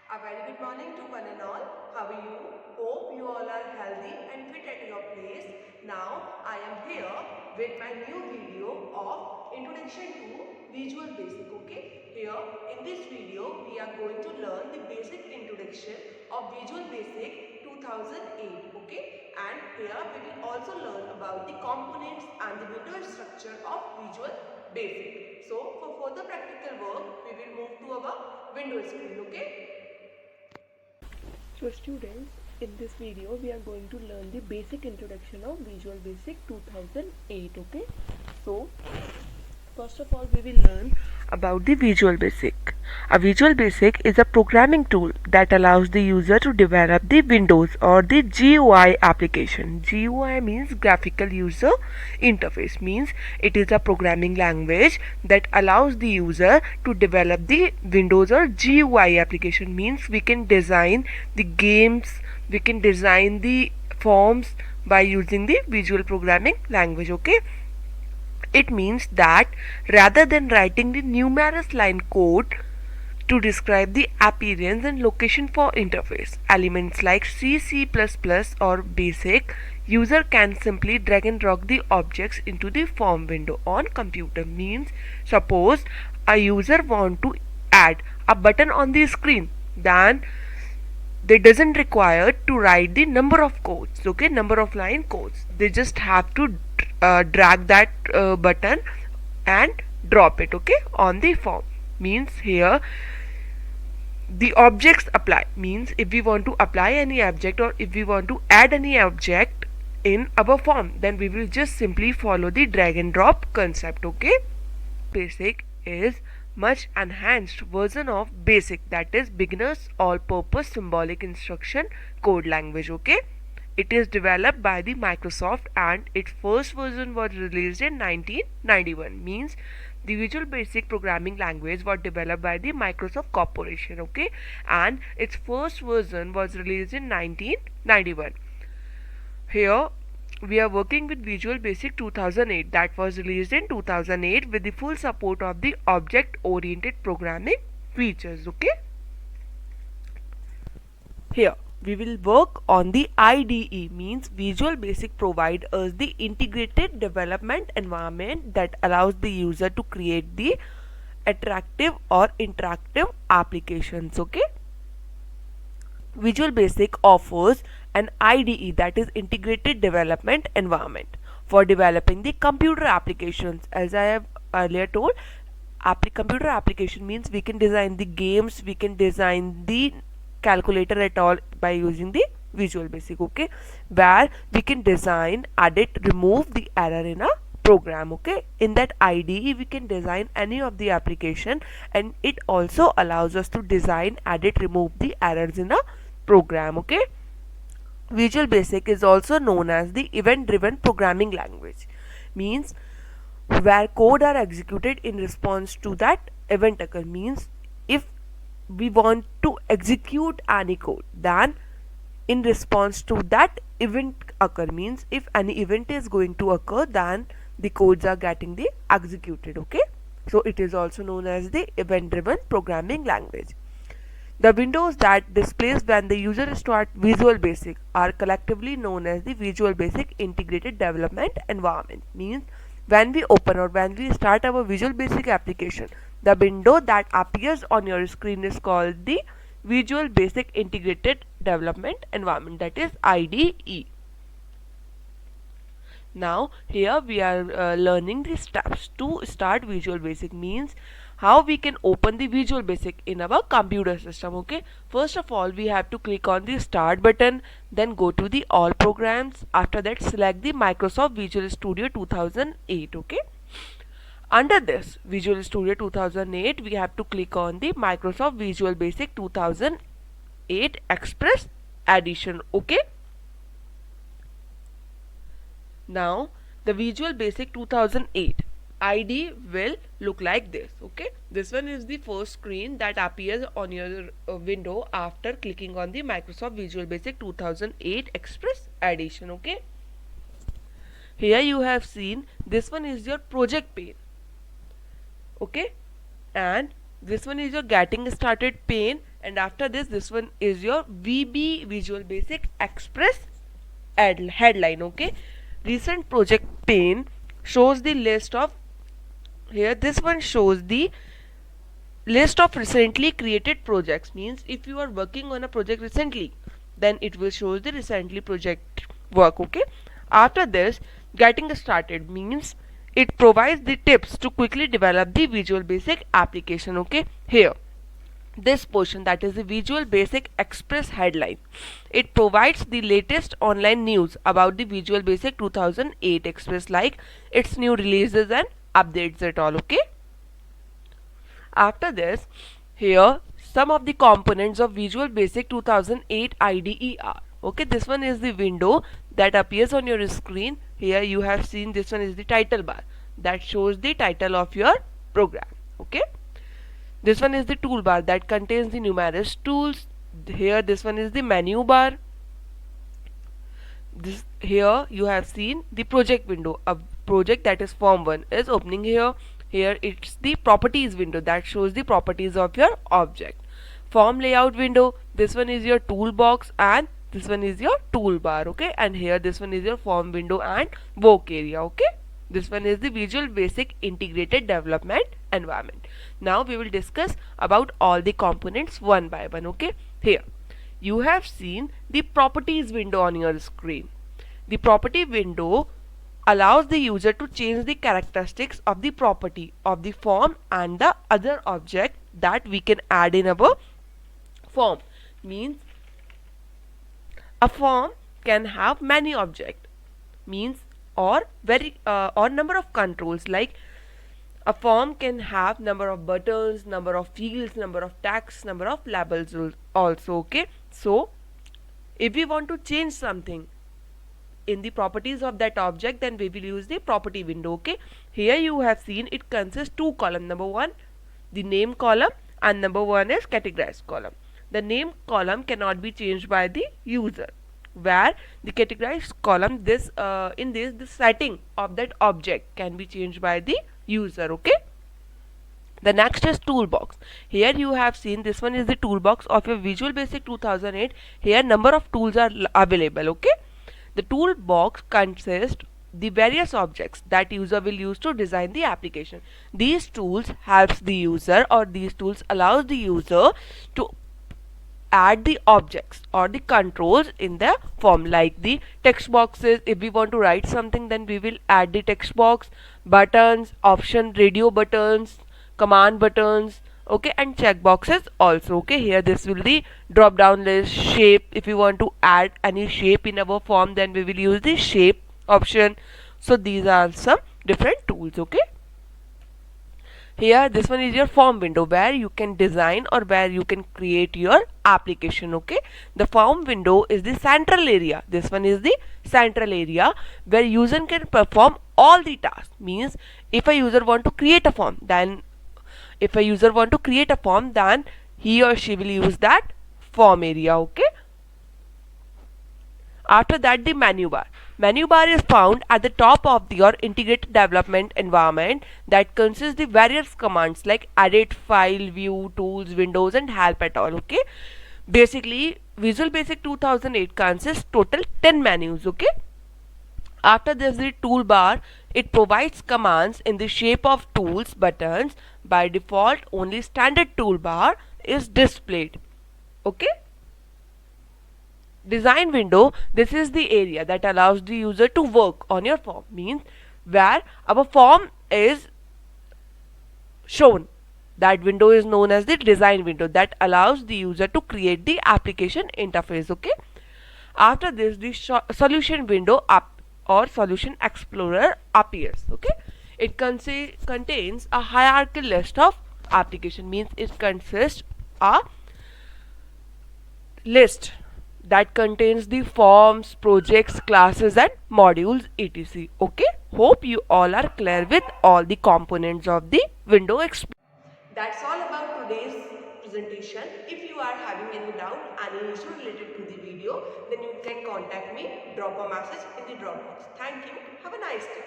A very good morning to one and all. How are you? Hope you all are healthy and fit at your place. Now I am here with my new video of Introduction to Visual Basic. Okay. Here in this video we are going to learn the basic introduction of Visual Basic 2008. Okay. And here we will also learn about the components and the window structure of Visual Basic. So for further practical work we will move to our window screen. Okay. So students, in this video we are going to learn the basic introduction of Visual Basic 2008. Okay, so first of all we will learn about the Visual Basic. A Visual Basic is a programming tool that allows the user to develop the Windows or the GUI application. GUI means graphical user interface, means it is a programming language that allows the user to develop the Windows or GUI application, means we can design the games, we can design the forms by using the visual programming language. Okay, it means that rather than writing the numerous line code to describe the appearance and location for interface elements like C, C++ or BASIC, user can simply drag and drop the objects into the form window on computer. Means suppose a user want to add a button on the screen, then they doesn't require to write the number of codes, okay, number of line codes. They just have to drag that button and drop it, okay, on the form. Means here the objects apply, means if we want to apply any object or if we want to add any object in our form, then we will just simply follow the drag and drop concept. Okay, Basic is much enhanced version of BASIC, that is beginners all purpose symbolic instruction code language. Okay, it is developed by the Microsoft and its first version was released in 1991. Means the Visual Basic programming language was developed by the Microsoft Corporation. Okay, and its first version was released in 1991. Here we are working with Visual Basic 2008 that was released in 2008 with the full support of the object oriented programming features. Okay, here we will work on the IDE, means Visual Basic provide us the integrated development environment that allows the user to create the attractive or interactive applications. Okay, Visual Basic offers an IDE, that is integrated development environment, for developing the computer applications. As I have earlier told, computer application means we can design the games, we can design the calculator at all by using the Visual Basic. Okay, where we can design, edit, remove the error in a program. Okay, in that IDE we can design any of the application, and it also allows us to design, edit, remove the errors in a program. Okay, Visual Basic is also known as the event driven programming language, means where code are executed in response to that event occur. Means if we want to execute any code, then in response to that event occur, means if any event is going to occur, then the codes are getting the executed. Okay, so it is also known as the event driven programming language. The windows that displays when the user starts Visual Basic are collectively known as the Visual Basic Integrated Development Environment. Means when we open or when we start our Visual Basic application, the window that appears on your screen is called the Visual Basic Integrated Development Environment, that is IDE. Now here we are learning the steps to start Visual Basic, means how we can open the Visual Basic in our computer system. Okay, first of all we have to click on the start button, then go to the all programs. After that select the Microsoft Visual Studio 2008. Okay, under this Visual Studio 2008 we have to click on the Microsoft Visual Basic 2008 Express Edition. Okay, now the Visual Basic 2008 ID will look like this. Okay, this one is the first screen that appears on your window after clicking on the Microsoft Visual Basic 2008 Express Edition. Okay, here you have seen this one is your project pane. Okay, and this one is your getting started pane, And after this one is your VB, Visual Basic Express headline. Okay, recent project pane shows the list of, here this one shows the list of recently created projects. Means if you are working on a project recently, then it will show the recently project work. Okay, after this, getting started means it provides the tips to quickly develop the Visual Basic application. Okay, here this portion, that is the Visual Basic Express headline, it provides the latest online news about the Visual Basic 2008 Express, like its new releases and updates at all. Okay, after this, here some of the components of Visual Basic 2008 IDE are. Okay, this one is the window that appears on your screen. Here you have seen this one is the title bar that shows the title of your program. Okay, this one is the toolbar that contains the numerous tools. Here this one is the menu bar. This, here you have seen the project window. A project that is form 1 is opening here. Here it's the properties window that shows the properties of your object. Form layout window, this one is your toolbox and this one is your toolbar. Okay, and here this one is your form window and work area. Okay, this one is the Visual Basic integrated development environment. Now we will discuss about all the components one by one. Okay, here you have seen the properties window on your screen. The property window allows the user to change the characteristics of the property of the form and the other object that we can add in our form. Means a form can have many objects, means or number of controls, like a form can have number of buttons, number of fields, number of tags, number of labels also. Okay, so if we want to change something in the properties of that object, then we will use the property window. Okay, here you have seen it consists two columns. Number one, the name column, and number one is categorized column. The name column cannot be changed by the user, where the categorized column, the setting of that object can be changed by the user. Okay, the next is toolbox. Here you have seen this one is the toolbox of your Visual Basic 2008. Here number of tools are available. Okay, the toolbox consists the various objects that user will use to design the application. These tools helps the user, or these tools allows the user to add the objects or the controls in the form, like the text boxes. If we want to write something, then we will add the text box, buttons, option, radio buttons, command buttons. Okay, and check boxes also. Okay, here this will be drop down list. Shape, if you want to add any shape in our form, then we will use the shape option. So these are some different tools. Okay, here this one is your form window, where you can design or where you can create your application. Okay, the form window is the central area. This one is the central area where user can perform all the tasks. Means if a user want to create a form, then he or she will use that form area. Okay, after that, the menu bar. Menu bar is found at the top of your integrated development environment that consists the various commands like edit, file, view, tools, windows, and help at all. Okay, basically Visual Basic 2008 consists total 10 menus. Okay, after this, the toolbar, it provides commands in the shape of tools, buttons. By default, only standard toolbar is displayed. Okay, design window, this is the area that allows the user to work on your form. Means where our form is shown, that window is known as the design window that allows the user to create the application interface. Okay, after this, the solution window up or solution explorer appears. Okay, it contains a hierarchical list of application. Means it consists a list that contains the forms, projects, classes, and modules, etc. Okay, hope you all are clear with all the components of the window explorer. That's all about today's presentation. If you are having any doubt, any issue related to the video, then you can contact me, drop a message in the drop box. Thank you. Have a nice day.